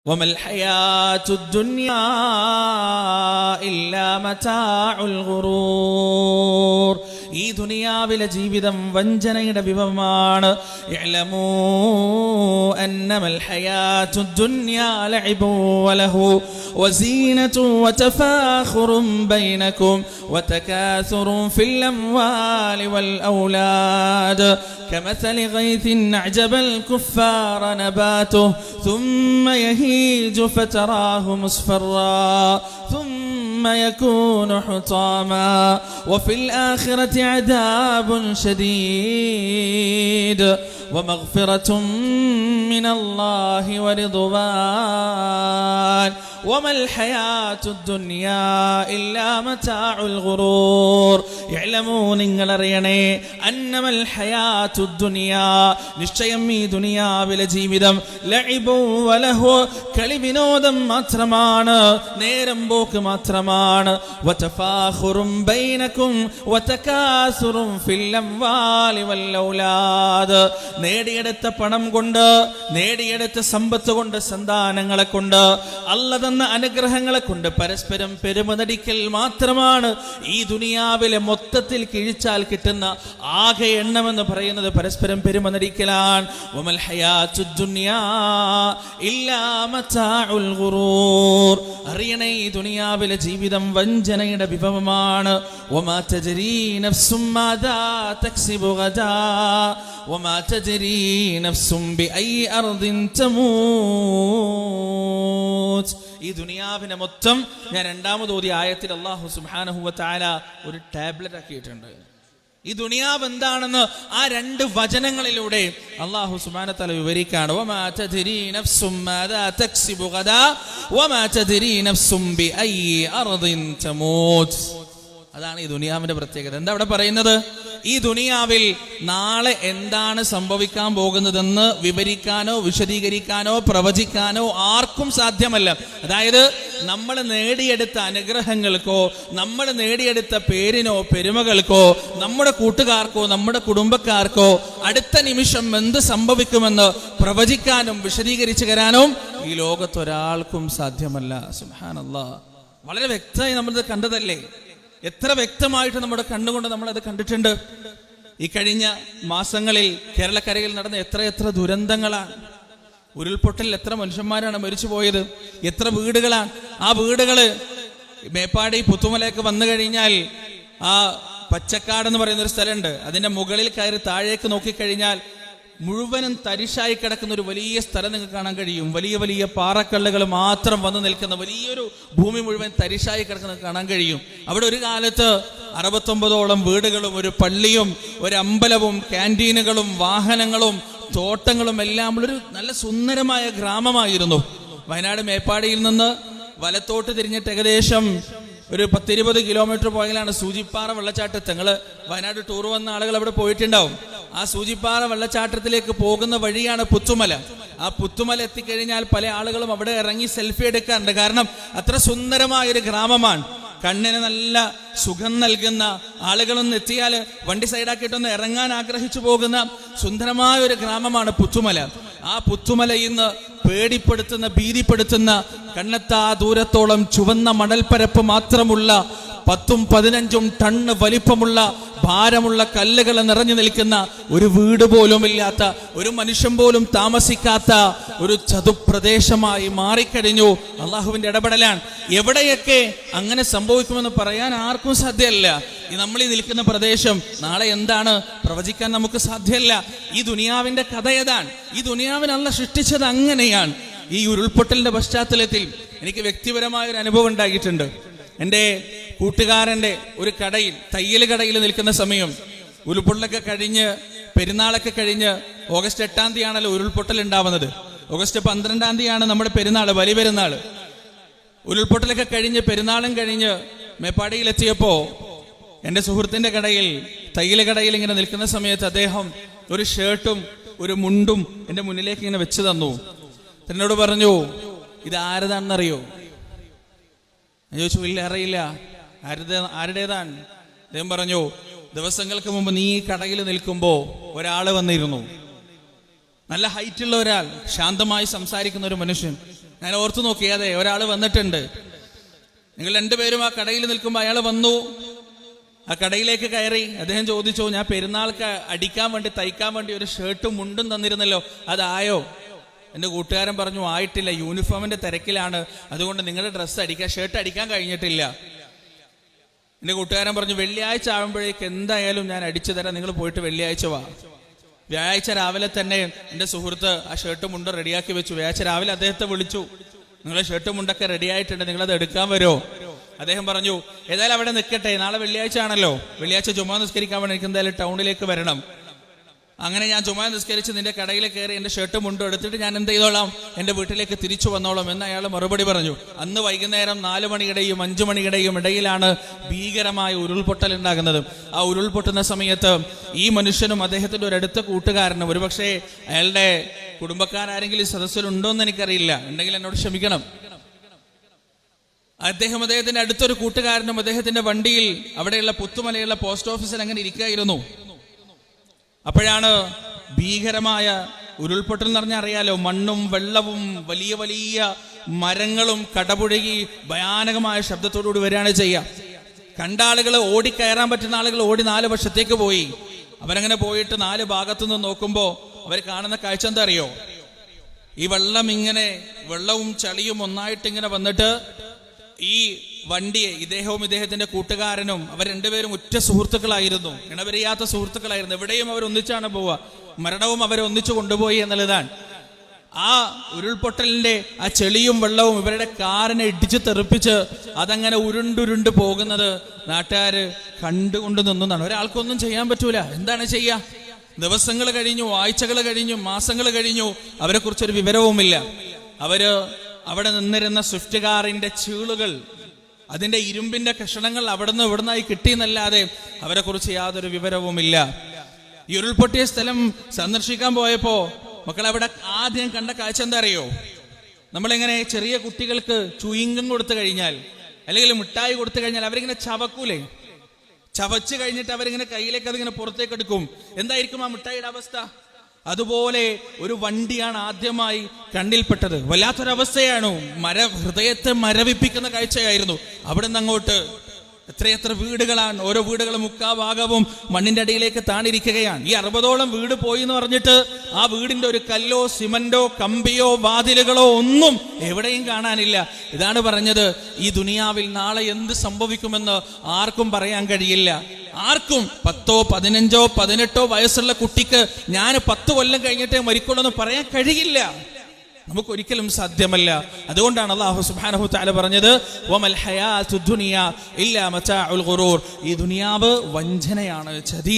വമൽ ഹയാത്തുദ് ദുനിയാ ഇല്ലാ മതാഉൽ ഗുറൂർ. ഈ ദുനിയാവിലെ ജീവിതം വഞ്ചനയുടെ വിഭവമാണ്. ഇഅ്ലമൂ അന്നമൽ ഹയാത്തുദ് ദുനിയാ ലഅബു വലഹു വസീനതുൻ വതഫാഖുറുൻ ബൈനകും വതകാസുറുൻ ഫിൽ അംവാലി വൽ ഔലാദ് كمثل غيث أعجب الكفار نباته ثم يهيج فتراه مصفرا ثم يكون حطاما وفي الآخرة عذاب شديد ومغفرة من الله ورضوان وما الحياة الدنيا إلا متاع الغرور. يعلموا നിങ്ങൾ അറിയണേ أنما الحياة الدنيا നിശ്ചയം ഈ ദുനിയാവിലെ ജീവിതം ലഇബു വലഹു കളിവിനോദം മാത്രമാണ്, നേരം പോക്ക് മാത്രമാണ്. വതഫാഖുറും ബൈനകും വതകാസുറും ഫിൽ അംവാലി വൽ ഔലാദ് നേടിയെടുത്ത പണം കൊണ്ട്, നേടിയെടുത്ത സമ്പത്ത് കൊണ്ട്, സന്താനങ്ങളെ കൊണ്ട്, അല്ലാഹ് തന്ന അനുഗ്രഹങ്ങളെ കൊണ്ട് പരസ്പരം പെരുമനടിക്കൽ മാത്രമാണ് ഈ ദുനിയാവിലെ മൊത്തത്തിൽ കിഴിച്ചാൽ കിട്ടുന്ന ആകെ എണ്ണമെന്ന് പറയുന്നത് പരസ്പരം പെരുമനടിക്കലാണ്. വമൽ ഹയാത്തുദ് ദുനിയാ ഇല്ലാ മതാഉൽ ഗുറൂർ. അറിയണേ ഈ ദുനിയാവിലെ ജീവിതം വഞ്ചനയുടെ വിഭവമാണ്. വമാ തദ്രീ നഫ്സും മാദാ തക്സിബു ഗദാ വമാ തദ്രീ നഫ്സും ബിഅയ്യി അർദിൻ തമൂത്. ഈ ദുനിയാവിനെ മൊത്തം ഞാൻ രണ്ടാമത് ഓതിയ ആയത്തിൽ അല്ലാഹു സുബ്ഹാനഹു വ തആല ഒരു ടാബ്ലറ്റ് ആക്കിയിട്ടുണ്ട്. ഈ ദുനിയാവ് എന്താണെന്ന് ആ രണ്ട് വചനങ്ങളിലൂടെ അല്ലാഹു സുബ്ഹാനഹു വ തആല വിവരിക്കുകയാണ്. വമാ തദ്രീ നഫ്സും മാദാ തക്സിബു ഗദാ വമാ തദ്രീ നഫ്സും ബിഅയ്യി അർദിൻ തമൂത്. അതാണ് ഈ ദുനിയാവിന്റെ പ്രത്യേകത. എന്താ അവിടെ പറയുന്നത്? ഈ ദുനിയാവിൽ നാളെ എന്താണ് സംഭവിക്കാൻ പോകുന്നതെന്ന് വിവരിക്കാനോ വിശദീകരിക്കാനോ പ്രവചിക്കാനോ ആർക്കും സാധ്യമല്ല. അതായത് നമ്മൾ നേടിയെടുത്ത അനുഗ്രഹങ്ങൾക്കോ, നമ്മൾ നേടിയെടുത്ത പേരിനോ പെരുമകൾക്കോ, നമ്മുടെ കൂട്ടുകാർക്കോ, നമ്മുടെ കുടുംബക്കാർക്കോ അടുത്ത നിമിഷം എന്ത് സംഭവിക്കുമെന്ന് പ്രവചിക്കാനും വിശദീകരിച്ചു തരാനും ഈ ലോകത്തൊരാൾക്കും സാധ്യമല്ല. സുബ്ഹാനല്ലാഹ്. വളരെ വ്യക്തമായി നമ്മളിത് കണ്ടതല്ലേ? എത്ര വ്യക്തമായിട്ട് നമ്മുടെ കണ്ണുകൊണ്ട് നമ്മളത് കണ്ടിട്ടുണ്ട്. ഈ കഴിഞ്ഞ മാസങ്ങളിൽ കേരളക്കരയിൽ നടന്ന എത്ര ദുരന്തങ്ങളാണ്. ഉരുൾപൊട്ടലിൽ എത്ര മനുഷ്യന്മാരാണ് മരിച്ചു പോയത്, എത്ര വീടുകളാണ്. ആ വീടുകള് മേപ്പാടി പുത്തുമലയൊക്കെ വന്നു കഴിഞ്ഞാൽ ആ പച്ചക്കാട് എന്ന് പറയുന്ന ഒരു സ്ഥലമുണ്ട്. അതിന്റെ മുകളിൽ കയറി താഴേക്ക് നോക്കിക്കഴിഞ്ഞാൽ മുഴുവനും തരിശായി കിടക്കുന്ന ഒരു വലിയ സ്ഥലം നിങ്ങൾക്ക് കാണാൻ കഴിയും. വലിയ വലിയ പാറക്കല്ലുകൾ മാത്രം വന്നു നിൽക്കുന്ന വലിയൊരു ഭൂമി മുഴുവൻ തരിശായി കിടക്കുന്നത് കാണാൻ കഴിയും. അവിടെ ഒരു കാലത്ത് 69ഓളം വീടുകളും ഒരു പള്ളിയും ഒരു അമ്പലവും ക്യാൻറ്റീനുകളും വാഹനങ്ങളും തോട്ടങ്ങളും എല്ലാം ഉള്ളൊരു നല്ല സുന്ദരമായ ഗ്രാമമായിരുന്നു. വയനാട് മേപ്പാടിയിൽ നിന്ന് വലത്തോട്ട് തിരിഞ്ഞിട്ട് ഏകദേശം ഒരു 10-20 കിലോമീറ്റർ പോയാലാണ് സൂചിപ്പാറ വെള്ളച്ചാട്ടത്ത്. നിങ്ങൾ വയനാട് ടൂർ വന്ന ആളുകൾ അവിടെ പോയിട്ടുണ്ടാവും. ആ സൂചിപ്പാറ വെള്ളച്ചാട്ടത്തിലേക്ക് പോകുന്ന വഴിയാണ് പുത്തുമല. ആ പുത്തുമല എത്തിക്കഴിഞ്ഞാൽ പല ആളുകളും അവിടെ ഇറങ്ങി സെൽഫി എടുക്കാറുണ്ട്. കാരണം അത്ര സുന്ദരമായൊരു ഗ്രാമമാണ്. കണ്ണിന് നല്ല സുഖം നൽകുന്ന, ആളുകളൊന്ന് എത്തിയാൽ വണ്ടി സൈഡാക്കിയിട്ടൊന്ന് ഇറങ്ങാൻ ആഗ്രഹിച്ചു പോകുന്ന സുന്ദരമായ ഒരു ഗ്രാമമാണ് പുത്തുമല. ആ പുത്തുമല ഇന്ന് പേടിപ്പെടുത്തുന്ന, ഭീതിപ്പെടുത്തുന്ന, കണ്ണെത്താ ദൂരത്തോളം ചുവന്ന മണൽപ്പരപ്പ് മാത്രമുള്ള 10-15 ടണ്ണ് വലിപ്പമുള്ള ഭാരമുള്ള കല്ലുകൾ നിറഞ്ഞു നിൽക്കുന്ന, ഒരു വീട് പോലും ഇല്ലാത്ത, ഒരു മനുഷ്യൻ പോലും താമസിക്കാത്ത ഒരു ചതുപ്രദേശമായി മാറിക്കഴിഞ്ഞു. അള്ളാഹുവിന്റെ ഇടപെടലാണ്. എവിടെയൊക്കെ അങ്ങനെ സംഭവിക്കുമെന്ന് പറയാൻ ആർക്കും സാധ്യമല്ല. ഈ നമ്മൾ ഈ നിൽക്കുന്ന പ്രദേശം നാളെ എന്താണ് പ്രവചിക്കാൻ നമുക്ക് സാധ്യമല്ല. ഈ ദുനിയാവിന്റെ കഥ ഏതാണ്? ഈ ദുനിയാവിനെ അല്ലാഹ് സൃഷ്ടിച്ചത് അങ്ങനെയാണ്. ഈ ഉരുൾപൊട്ടലിന്റെ പശ്ചാത്തലത്തിൽ എനിക്ക് വ്യക്തിപരമായ ഒരു അനുഭവം ഉണ്ടായിട്ടുണ്ട്. എൻ്റെ കൂട്ടുകാരൻ്റെ ഒരു കടയിൽ, തയ്യൽ കടയിൽ നിൽക്കുന്ന സമയം, ഉരുൾപൊട്ടലൊക്കെ കഴിഞ്ഞ്, പെരുന്നാളൊക്കെ കഴിഞ്ഞ്, ഓഗസ്റ്റ് 8-ാം തീയതിയാണല്ലോ ഉരുൾപൊട്ടൽ ഉണ്ടാവുന്നത്. ഓഗസ്റ്റ് 12-ാം തീയതിയാണ് നമ്മുടെ പെരുന്നാൾ, വലിയ പെരുന്നാൾ. ഉരുൾപൊട്ടലൊക്കെ കഴിഞ്ഞ് പെരുന്നാളും കഴിഞ്ഞ് മേപ്പാടിയിലെത്തിയപ്പോ എൻ്റെ സുഹൃത്തിന്റെ കടയിൽ, തയ്യൽ കടയിൽ ഇങ്ങനെ നിൽക്കുന്ന സമയത്ത് അദ്ദേഹം ഒരു ഷർട്ടും ഒരു മുണ്ടും എൻ്റെ മുന്നിലേക്ക് ഇങ്ങനെ വെച്ച് തന്നു. എന്നോട് പറഞ്ഞു, ഇത് ആരുതാണെന്നറിയോ? ഞാൻ ചോദിച്ചു, ഇല്ല അറിയില്ല. ആരുടേതാണ്? അദ്ദേഹം പറഞ്ഞു, ദിവസങ്ങൾക്ക് മുമ്പ് നീ ഈ കടയിൽ നിൽക്കുമ്പോ ഒരാള് വന്നിരുന്നു. നല്ല ഹൈറ്റുള്ള ഒരാൾ, ശാന്തമായി സംസാരിക്കുന്ന ഒരു മനുഷ്യൻ. ഞാൻ ഓർത്തു നോക്കി, അതെ, ഒരാൾ വന്നിട്ടുണ്ട്. നിങ്ങൾ രണ്ടുപേരും ആ കടയിൽ നിൽക്കുമ്പോൾ അയാൾ വന്നു, ആ കടയിലേക്ക് കയറി. അദ്ദേഹം ചോദിച്ചു, ഞാൻ പെരുന്നാൾക്ക് അടിക്കാൻ വേണ്ടി തയ്ക്കാൻ വേണ്ടി ഒരു ഷർട്ടും മുണ്ടും തന്നിരുന്നല്ലോ, അതായോ? എൻ്റെ കൂട്ടുകാരൻ പറഞ്ഞു, ആയിട്ടില്ല, യൂണിഫോമിന്റെ തിരക്കിലാണ്, അതുകൊണ്ട് നിങ്ങളുടെ ഷർട്ട് അടിക്കാൻ കഴിഞ്ഞിട്ടില്ല. എൻ്റെ കൂട്ടുകാരൻ പറഞ്ഞു, വെള്ളിയാഴ്ച ആകുമ്പോഴേക്ക് എന്തായാലും ഞാൻ അടിച്ചു തരാം, നിങ്ങൾ പോയിട്ട് വെള്ളിയാഴ്ച വാ. വ്യാഴാഴ്ച രാവിലെ തന്നെ എൻ്റെ സുഹൃത്ത് ആ ഷർട്ടും മുണ്ടും റെഡിയാക്കി വെച്ചു. വ്യാഴാഴ്ച രാവിലെ അദ്ദേഹത്തെ വിളിച്ചു, നിങ്ങളെ ഷർട്ടും മുണ്ടൊക്കെ റെഡി ആയിട്ടുണ്ട്, നിങ്ങളത് എടുക്കാൻ വരുമോ? അദ്ദേഹം പറഞ്ഞു, ഏതായാലും അവിടെ നിൽക്കട്ടെ, നാളെ വെള്ളിയാഴ്ച ആണല്ലോ, വെള്ളിയാഴ്ച ജുമാ നിസ്കരിക്കാൻ വേണ്ടി എനിക്ക് എന്തായാലും ടൗണിലേക്ക് വരണം. അങ്ങനെ ഞാൻ ജുമാ നിസ്കരിച്ച് നിന്റെ കടയിൽ കയറി എൻ്റെ ഷർട്ടും മുണ്ടും എടുത്തിട്ട് ഞാൻ എന്ത് ചെയ്തോളാം, എൻ്റെ വീട്ടിലേക്ക് തിരിച്ചു വന്നോളാം എന്ന് അയാൾ മറുപടി പറഞ്ഞു. അന്ന് വൈകുന്നേരം 4 മണിയുടെയും 5 മണിയുടെയും ഇടയിലാണ് ഭീകരമായ ഉരുൾപൊട്ടൽ ഉണ്ടാകുന്നത്. ആ ഉരുൾപൊട്ടുന്ന സമയത്ത് ഈ മനുഷ്യനും അദ്ദേഹത്തിൻ്റെ ഒരു അടുത്ത കൂട്ടുകാരനും, ഒരുപക്ഷെ അയാളുടെ കുടുംബക്കാരെങ്കിലും ഈ സദസ്സിലുണ്ടോ എന്ന് എനിക്കറിയില്ല, ഉണ്ടെങ്കിൽ എന്നോട് ക്ഷമിക്കണം. അദ്ദേഹത്തിന്റെ അടുത്തൊരു കൂട്ടുകാരനും അദ്ദേഹത്തിന്റെ വണ്ടിയിൽ അവിടെയുള്ള പുത്തുമലയുള്ള പോസ്റ്റ് ഓഫീസിൽ അങ്ങനെ ഇരിക്കുകയായിരുന്നു. അപ്പോഴാണ് ഭീകരമായ ഉരുൾപൊട്ടൽ എന്ന് പറഞ്ഞാൽ അറിയാലോ, മണ്ണും വെള്ളവും വലിയ വലിയ മരങ്ങളും കടപുഴകി ഭയാനകമായ ശബ്ദത്തോടുകൂടി വരികയാണ് ചെയ്യുക. കണ്ട ആളുകൾ ഓടിക്കയറാൻ പറ്റുന്ന ആളുകൾ ഓടി 4 വശത്തേക്ക് പോയി. അവരങ്ങനെ പോയിട്ട് 4 ഭാഗത്തു നിന്ന് നോക്കുമ്പോൾ അവർ കാണുന്ന കാഴ്ച എന്താ അറിയോ? ഈ വെള്ളവും ചളിയും ഒന്നായിട്ട് ഇങ്ങനെ വന്നിട്ട് ഈ വണ്ടിയെ ഇദ്ദേഹവും ഇദ്ദേഹത്തിന്റെ കൂട്ടുകാരനും അവർ രണ്ടുപേരും ഉറ്റ സുഹൃത്തുക്കളായിരുന്നു, ഇണവരിയാത്ത സുഹൃത്തുക്കളായിരുന്നു. എവിടെയും അവർ ഒന്നിച്ചാണ് പോവുക, മരണവും അവരെ ഒന്നിച്ചു കൊണ്ടുപോയി എന്നുള്ളതാണ്. ആ ഉരുൾപൊട്ടലിന്റെ ആ ചെളിയും വെള്ളവും ഇവരുടെ കാറിനെ ഇടിച്ചു തെറിപ്പിച്ച് അതങ്ങനെ ഉരുണ്ടുരുണ്ട് പോകുന്നത് നാട്ടുകാര് കണ്ടുകൊണ്ട് നിന്നതാണ്. ഒരാൾക്കൊന്നും ചെയ്യാൻ പറ്റൂല. എന്താണ് ചെയ്യുക? ദിവസങ്ങൾ കഴിഞ്ഞു, ആഴ്ചകൾ കഴിഞ്ഞു, മാസങ്ങൾ കഴിഞ്ഞു, അവരെ കുറിച്ചൊരു വിവരവുമില്ല. അവര് അവിടെ നിന്നിരുന്ന സ്വിഫ്റ്റ് കാറിന്റെ ചീളുകൾ, അതിന്റെ ഇരുമ്പിന്റെ കഷണങ്ങൾ അവിടുന്ന് ഇവിടുന്നായി കിട്ടിയെന്നല്ലാതെ അവരെ കുറിച്ച് യാതൊരു വിവരവുമില്ല. ഈ ഉരുൾപൊട്ടിയ സ്ഥലം സന്ദർശിക്കാൻ പോയപ്പോ മക്കൾ അവിടെ ആദ്യം കണ്ട കാഴ്ച എന്താ അറിയോ? നമ്മളിങ്ങനെ ചെറിയ കുട്ടികൾക്ക് ചൂയിങ്കം കൊടുത്തു കഴിഞ്ഞാൽ അല്ലെങ്കിൽ മിഠായി കൊടുത്തു കഴിഞ്ഞാൽ അവരിങ്ങനെ ചവക്കൂലേ, ചവച്ച് കഴിഞ്ഞിട്ട് അവരിങ്ങനെ കയ്യിലേക്ക് അതിങ്ങനെ പുറത്തേക്ക് എടുക്കും. എന്തായിരിക്കും ആ മിഠായിയുടെ അവസ്ഥ? അതുപോലെ ഒരു വണ്ടിയാണ് ആദ്യമായി കണ്ണിൽപ്പെട്ടത്. വല്ലാത്തൊരവസ്ഥയാണ്, ഹൃദയത്തെ മരവിപ്പിക്കുന്ന കാഴ്ചയായിരുന്നു. അവിടെ നിന്ന് അങ്ങോട്ട് എത്രയെത്ര വീടുകളാണ്, ഓരോ വീടുകളും 3/4 ഭാഗവും മണ്ണിന്റെ അടിയിലേക്ക് താണിരിക്കുകയാണ്. ഈ 60ഓളം വീട് പോയി എന്ന് പറഞ്ഞിട്ട് ആ വീടിന്റെ ഒരു കല്ലോ സിമന്റോ കമ്പിയോ വാതിലുകളോ ഒന്നും എവിടെയും കാണാനില്ല. ഇതാണ് പറഞ്ഞത്, ഈ ദുനിയാവിൽ നാളെ എന്ത് സംഭവിക്കുമെന്ന് ആർക്കും പറയാൻ കഴിയില്ല. ആർക്കും 10, 15, 18 വയസ്സുള്ള കുട്ടിക്ക് ഞാൻ 10 കൊല്ലം കഴിഞ്ഞിട്ടേ മരിക്കുള്ളൂ എന്ന് പറയാൻ കഴിയില്ല. നമുക്കൊരിക്കലും സാധ്യമല്ല. അതുകൊണ്ടാണ് അല്ലാഹു സുബ്ഹാനഹു തആല പറഞ്ഞത്, വമൽ ഹയാത്തുദ് ദുനിയ ഇല്ലാ മതാഉൽ ഗുറൂർ. ഈ ദുനിയാവ് വഞ്ചനയാണ്, ചതി